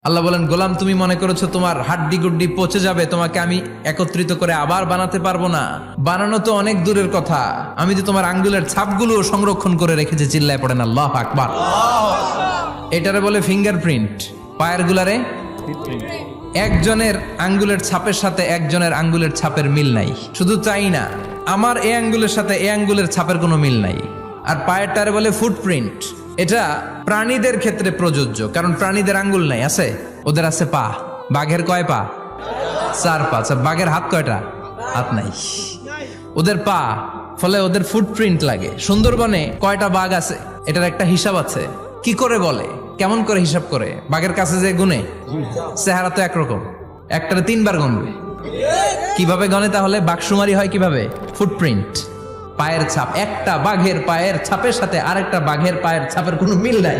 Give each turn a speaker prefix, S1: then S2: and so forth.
S1: আল্লাহ বলেন, গোলাম তুমি মনে করেছো তোমার হাড্ডি গুড্ডি পচে যাবে, তোমাকে আমি একত্রিত করে আবার বানাতে পারবো না? বানানো তো অনেক দূরের কথা, আমি তো তোমার আঙ্গুলের ছাপগুলো সংরক্ষণ করে রেখেছি। চিল্লায় পড়েন আল্লাহু আকবার। এটারে বলে ফিঙ্গারপ্রিন্ট। পায়ের গুলারে একজনের আঙ্গুলের ছাপের সাথে একজনের আঙ্গুলের ছাপের মিল নাই। শুধু তাই না, আমার এই আঙ্গুলের সাথে এই আঙ্গুলের ছাপের কোনো মিল নাই। আর পায়েরটারে বলে ফুটপ্রিন্ট। এটা প্রাণীদের ক্ষেত্রে প্রযোজ্য, কারণ প্রাণীদের আঙ্গুল নাই, আছে? ওদের আছে পা। বাঘের কয় পা? 4 পা। বাঘের হাত কয়টা? হাত নাই। ওদের পা, ফলে ওদের ফুটপ্রিন্ট লাগে। সুন্দরবনে কয়টা বাঘ আছে এটার একটা হিসাব আছে। কি করে বলে, কেমন করে হিসাব করে? বাঘের কাছে যে গুনে, চেহারা তো একরকম, একটারে 3 বার গুনবে। কিভাবে গনে তাহলে? বাঘসুমারি হয় কিভাবে? ফুটপ্রিন্ট, পায়ের ছাপ। একটা বাঘের পায়ের ছাপের সাথে আরেকটা বাঘের পায়ের ছাপের কোনো মিল নাই।